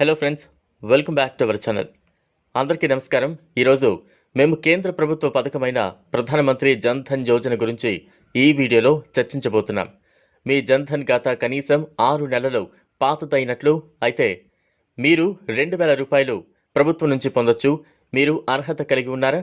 Hello friends, welcome back to our channel. అందరికీ నమస్కారం. ఈరోజు మేము కేంద్ర ప్రభుత్వ పథకమైన ప్రధానమంత్రి జన్ ధన్ యోజన గురించి ఈ వీడియోలో చర్చించబోతున్నాం. మీ జన్ ధన్ ఖాతా కనీసం 6 నెలలు పాతదైనట్లు అయితే మీరు 2,000 రూపాయలు ప్రభుత్వం నుంచి పొందొచ్చు. మీరు అర్హత కలిగి ఉన్నారా?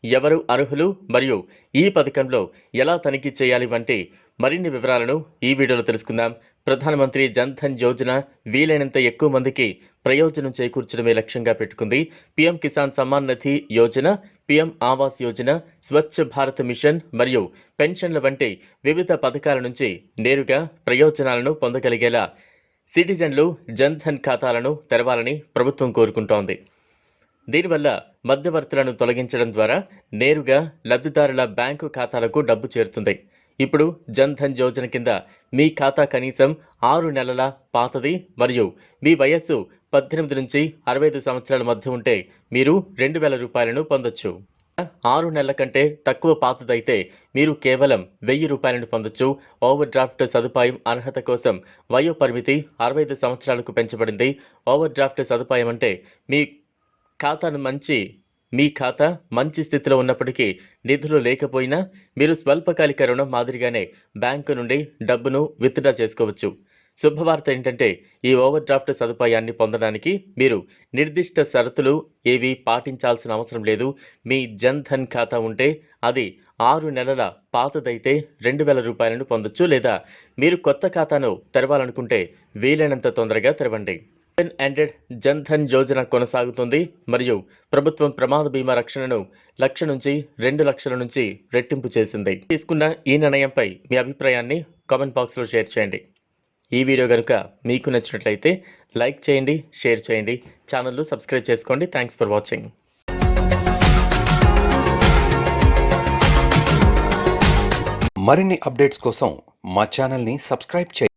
ఎవరు అర్హులు మరియు ఈ పథకంలో ఎలా తనిఖీ చేయాలి వంటి మరిన్ని వివరాలను ఈ వీడియోలో తెలుసుకుందాం. ప్రధానమంత్రి జన్ ధన్ యోజన వీలైనంత ఎక్కువ మందికి ప్రయోజనం చేకూర్చడమే లక్ష్యంగా పెట్టుకుంది. PM Kisan Samman Nidhi Yojana, PM Awas Yojana, Swachh Bharat machine మరియు పెన్షన్ల వంటి వివిధ పథకాల నుంచి నేరుగా ప్రయోజనాలను పొందగలిగేలా సిటిజన్లు జన్ ధన్ ఖాతాలను తెరవాలని ప్రభుత్వం కోరుకుంటోంది. దీనివల్ల మధ్యవర్తులను తొలగించడం ద్వారా నేరుగా లబ్ధిదారుల బ్యాంకు ఖాతాలకు డబ్బు చేరుతుంది. ఇప్పుడు జన్ ధన్ యోజన కింద మీ ఖాతా కనీసం 6 నెలల పాతది మరియు మీ వయస్సు 18 నుంచి 65 సంవత్సరాల మధ్య ఉంటే మీరు 2,000 రూపాయలను పొందొచ్చు. 6 నెలల కంటే తక్కువ పాతదైతే మీరు కేవలం 1,000 రూపాయలను పొందొచ్చు. ఓవర్ డ్రాఫ్ట్ సదుపాయం అర్హత కోసం వయో పరిమితి 65 సంవత్సరాలకు పెంచబడింది. ఓవర్ డ్రాఫ్ట్ సదుపాయం అంటే మీ ఖాతా మంచి స్థితిలో ఉన్నప్పటికీ నిధులు లేకపోయినా మీరు స్వల్పకాలిక రుణం మాదిరిగానే బ్యాంకు నుండి డబ్బును విత్డ్రా చేసుకోవచ్చు. శుభవార్త ఏంటంటే ఈ ఓవర్ డ్రాఫ్ట్ సదుపాయాన్ని పొందడానికి మీరు నిర్దిష్ట షరతులు ఏవి పాటించాల్సిన అవసరం లేదు. మీ జన్ ధన్ ఖాతా ఉంటే అది 6 నెలల పాతదైతే 2,000 రూపాయలను పొందొచ్చు. లేదా మీరు కొత్త ఖాతాను తెరవాలనుకుంటే వీలైనంత తొందరగా తెరవండి. ఎండెడ్ జన్ ధన్ యోజన కొనసాగుతుంది మరియు ప్రభుత్వం ప్రమాద బీమా రక్షణను 1,00,000 నుంచి 2,00,000 నుంచి రెట్టింపు చేసింది. తీసుకున్న ఈ నిర్ణయంపై మీ అభిప్రాయాన్ని కామెంట్ బాక్స్లో షేర్ చేయండి. ఈ వీడియో కనుక మీకు నచ్చినట్లయితే లైక్ చేయండి, షేర్ చేయండి, ఛానల్ను సబ్స్క్రైబ్ చేసుకోండి. Thanks for watching. మరిన్ని అప్డేట్స్ కోసం మా ఛానల్ని సబ్స్క్రైబ్ చేయండి.